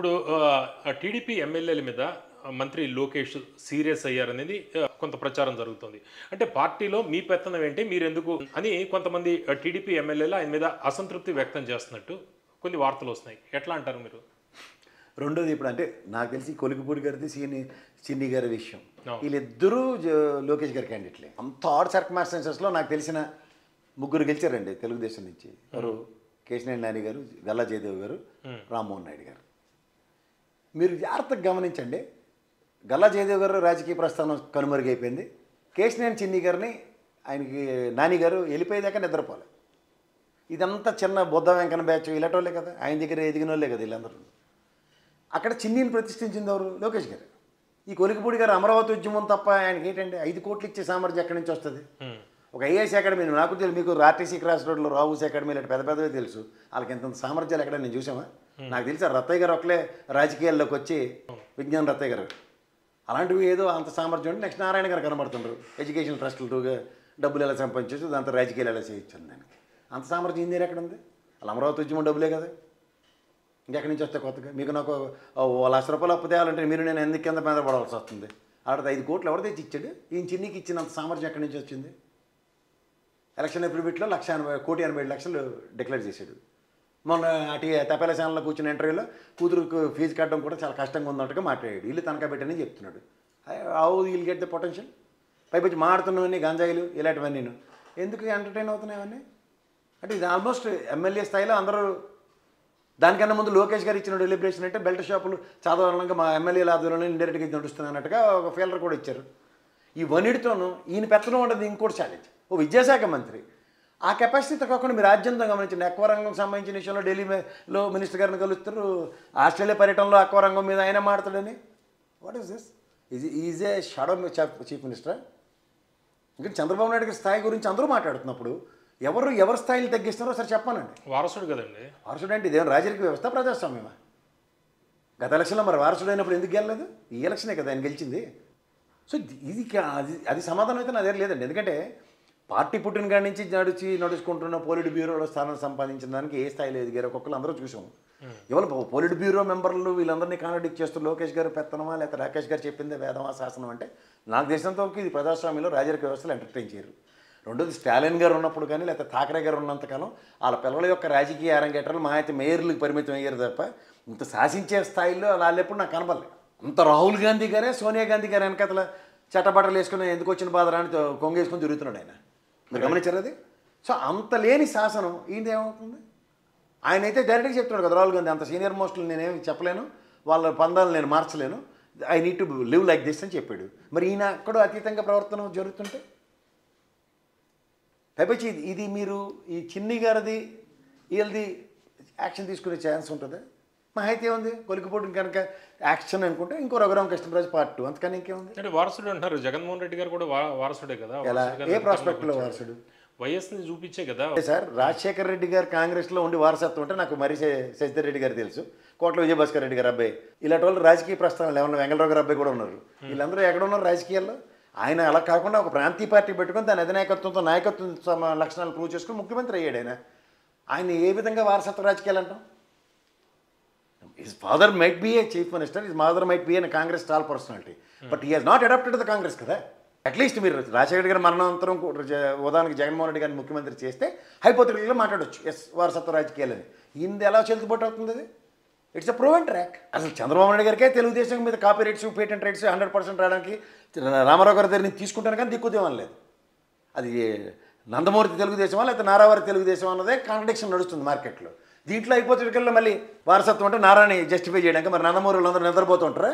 ఇప్పుడు టీడీపీ ఎమ్మెల్యేల మీద మంత్రి లోకేష్ సీరియస్ అయ్యారనేది కొంత ప్రచారం జరుగుతుంది. అంటే పార్టీలో మీ పెత్తనం ఏంటి, మీరెందుకు అని కొంతమంది టీడీపీ ఎమ్మెల్యేలు ఆయన మీద అసంతృప్తి వ్యక్తం చేస్తున్నట్టు కొన్ని వార్తలు వస్తున్నాయి. ఎట్లా అంటారు మీరు? రెండోది ఇప్పుడు అంటే నాకు తెలిసి కొలికిపూడి గారిది చిన్ని గారి విషయం, అవును. వీళ్ళిద్దరూ లోకేష్ గారి క్యాండిడేట్లే. అంత ఆడ్ సర్కమ్స్టాన్సెస్లో నాకు తెలిసిన ముగ్గురు గెలిచారండి తెలుగుదేశం నుంచి. ఎవరు? కేశినేని నాని గారు, గల్లా జయదేవ్ గారు, రామ్మోహన్ నాయుడు గారు. మీరు జాగ్రత్తగా గమనించండి, గల్లా జయదేవ్ గారు రాజకీయ ప్రస్థానం కనుమరుగైపోయింది. కేశినేని చిన్ని గారిని ఆయనకి నాని గారు వెళ్ళిపోయేదాకా నిద్రపోలే. ఇదంతా చిన్న బుద్ధ వెంకన్న బ్యాచ్ ఇలాంటోళ్ళే కదా, ఆయన దగ్గర ఎదిగిన వాళ్ళే కదా వీళ్ళందరూ. అక్కడ చిన్నిని ప్రతిష్ఠించింది ఎవరు? లోకేష్ గారు. ఈ కొలికిపూడి గారు అమరావతి ఉద్యమం తప్ప ఆయనకి ఏంటంటే 5 కోట్లు ఇచ్చే సామర్థ్యం ఎక్కడి నుంచి వస్తుంది? ఒక ఐఏఎస్ అకాడమీ నాకు తెలుసు, మీకు ఆర్టీసీ క్రాస్ రోడ్లో రావుస్ అకాడమీ ఇలాంటి పెద్ద పెద్దవి తెలుసు. వాళ్ళకి ఎంత సామర్థ్యాలు ఎక్కడ నేను చూసామా? నాకు తెలిసి రత్తయ్య గారు ఒకలే రాజకీయాల్లోకి వచ్చి, విజ్ఞాన రత్తయ్య గారు అలాంటివి ఏదో అంత సామర్థ్యం అంటే నెక్స్ట్ నారాయణ గారు కనబడుతుండ్రు. ఎడ్యుకేషన్ ట్రస్టులుగా డబ్బులు ఎలా సంపాదించవచ్చు, దాంతో రాజకీయాలు ఎలా చేయొచ్చు దానికి అంత సామర్థ్యం ఇందిరా ఎక్కడ ఉంది? అలా అమరావతి ఉద్యమం డబ్బులే కదా, ఇంకెక్కడి నుంచి వస్తే కొత్తగా. మీకు నాకు ₹1,00,000 అప్పు తేవాలంటే మీరు నేను ఎందుకు కింద మీద పడవలసి వస్తుంది? ఆడ 5 కోట్లు ఎవరు తెచ్చి ఇచ్చాడు? ఈయన చిన్నికి ఇచ్చినంత సామర్థ్యం ఎక్కడి నుంచి వచ్చింది? ఎలక్షన్ ఎఫిడవిట్లో 1,80,00,000 డిక్లేర్ చేశాడు. మొన్న అటు తపేల ఛానల్లో కూర్చున్న ఇంటర్వ్యూలో కూతురుకు ఫీజు కట్టడం కూడా చాలా కష్టంగా ఉందన్నట్టుగా మాట్లాడాడు. ఇల్లు తనఖా పెట్టని చెప్తున్నాడు. How will get the potential? పైపొచ్చి మాడుతున్నవన్నీ గంజాయిలు ఇలాంటివన్నీ ఎందుకు ఎంటర్టైన్ అవుతున్నాయి అవన్నీ? అంటే ఇది ఆల్మోస్ట్ ఎమ్మెల్యే స్థాయిలో అందరూ. దానికన్నా ముందు లోకేష్ గారు ఇచ్చిన డెలిబరేషన్ అంటే బెల్ట్ షాపులు సాధారణంగా మా ఎమ్మెల్యేల ఆధ్వర్యంలో ఇండైరెక్ట్గా నడుస్తున్నట్టుగా ఒక ఫీల్డర్ కూడా ఇచ్చారు. ఈ వనిడితోనూ ఈయన పెత్తనం ఉండదు. ఇంకోటి ఛాలెంజ్, ఓ విద్యాశాఖ మంత్రి ఆ కెపాసిటీతో కాకుండా మీరు రాజ్యాంగం గమనించండి. అక్వారంగం సంబంధించిన విషయంలో ఢిల్లీలో మినిస్టర్ గారిని కలుస్తారు. ఆస్ట్రేలియా పర్యటనలో అక్వారంగం మీద ఆయన మాట్లాడతాడని. What is this? Is a shadow chief minister. ఇంకా చంద్రబాబు నాయుడు గారి స్థాయి గురించి అందరూ మాట్లాడుతున్నప్పుడు ఎవరి స్థాయిని తగ్గిస్తున్నారో సరే చెప్పానండి. వారసుడు కదండి. వారసుడు అంటే ఇదేం రాజకీయ వ్యవస్థ, ప్రజాస్వామ్యమా? గత ఎలక్షన్లో మరి వారసుడు అయినప్పుడు ఎందుకు గెలలేదు? ఈ ఎలక్షనే కదా ఆయన గెలిచింది. సో ఇది అది సమాధానం అయితే నా దగ్గర లేదండి. ఎందుకంటే పార్టీ పుట్టిన కాడి నుంచి నడుచుకుంటున్న పోలిట్ బ్యూరోలో స్థానం సంపాదించిన దానికి ఏ స్థాయిలో ఎదిగారు ఒక్కొక్కరు అందరూ చూసాము. ఇవాళ పోలిట్ బ్యూరో మెంబర్లు వీళ్ళందరినీ కాంట్రాడిక్ట్ చేస్తూ లోకేష్ గారు పెత్తనమా లేకపోతే రాకేష్ గారు చెప్పిందే వేదమా శాసనం అంటే నాకు తెలిసినంతవరకు ఇది ప్రజాస్వామ్యంలో రాజకీయ వ్యవస్థలు ఎంటర్టైన్ చేయరు. రెండోది స్టాలిన్ గారు ఉన్నప్పుడు కానీ లేకపోతే ఠాకరే గారు ఉన్నంతకాలం వాళ్ళ పిల్లల యొక్క రాజకీయ అరంగేటర్లు మా అయితే మేయర్లకు పరిమితం అయ్యారు తప్ప ఇంత శాసించే స్థాయిలో వాళ్ళెప్పుడు నాకు కనపడలేదు. అంత రాహుల్ గాంధీ గారే సోనియా గాంధీ గారు వెనకతల చట్టబట్టలు వేసుకుని ఎందుకు వచ్చిన బాధ అని కొంగేసుకొని తిరుగుతున్నాడు ఆయన. మీరు గమనించారు అది? సో అంత లేని శాసనం ఈయన ఏమవుతుంది? ఆయన అయితే డైరెక్ట్గా చెప్తున్నాడు కదా, రాహుల్ గాంధీ అంత సీనియర్ మోస్ట్లు నేనేమి చెప్పలేను, వాళ్ళ పందాలు నేను మార్చలేను, I need to live like this అని చెప్పాడు. మరి ఈయన ఎక్కడో అతీతంగా ప్రవర్తన జరుగుతుంటే పైపచ్చి ఇది మీరు ఈ చిన్ని గారిది వీళ్ళది యాక్షన్ తీసుకునే ఛాన్స్ ఉంటుంది. మా అయితే ఉంది కొలికిపోటీ కనుక యాక్షన్ అనుకుంటే ఇంకో రఘురామ కృష్ణరాజు పార్ట్ 2, అంతకని ఇంకేముంది? అంటే వారసుడు అంటారు. జగన్మోహన్ రెడ్డి గారు కూడా వారసుడే కదా. ఎలా? ఏ ప్రాస్పెక్ట్లో వారసుడు? వైఎస్ని చూపించే కదా సార్. రాజశేఖర రెడ్డి గారు కాంగ్రెస్లో ఉండి వారసత్వం అంటే నాకు మరి శశిధర్ రెడ్డి గారు తెలుసు, కోట్ల విజయభాస్కర్ రెడ్డి గారు అబ్బాయి, ఇలాంటి వాళ్ళు రాజకీయ ప్రస్థానాలు ఏమన్నా వెంకటరావు గారు అబ్బాయి కూడా ఉన్నారు. వీళ్ళందరూ ఎక్కడ ఉన్నారు రాజకీయాల్లో? ఆయన అలా కాకుండా ఒక ప్రాంతీయ పార్టీ పెట్టుకొని దాని అధినాయకత్వంతో నాయకత్వం లక్షణాలు ప్రూవ్ చేసుకుని ముఖ్యమంత్రి అయ్యాడు. ఆయన ఏ విధంగా వారసత్వ రాజకీయాలు అంటాం? His father might be a chief minister, his mother might be a Congress stall personality, but he has not adapted the Congress కదా. అట్లీస్ట్ మీరు రాజశేఖర గారి మరణానంతరం ఉదాహరణకి జగన్మోహన్ రెడ్డి గారిని ముఖ్యమంత్రి చేస్తే హైపోథెటికల్గా మాట్లాడవచ్చు ఎస్ వారసత్వ రాజకీయాలని. ఈయనది ఎలా చెల్లుబాటు అవుతుంది? అది ఇట్స్ అ ప్రూవెన్ ట్రాక్. అసలు చంద్రబాబు నాయుడు గారికే తెలుగుదేశం మీద కాపీ రైట్స్ పేటెంట్ రైట్స్ 100% రావడానికి రామారావు గారి దగ్గర తీసుకుంటాను కానీ దిక్కుదేమని లేదు. అది నందమూరి తెలుగుదేశమా లేకపోతే నారావారి తెలుగుదేశం అన్నదే కాంట్రడిక్షన్ నడుస్తుంది మార్కెట్లో. దీంట్లో అయిపోతే మళ్ళీ వారసత్వం అంటే నారాయణ జస్టిఫై చేయడానికి మరి నందమూరి వాళ్ళందరూ నిద్రపోతుంటారా?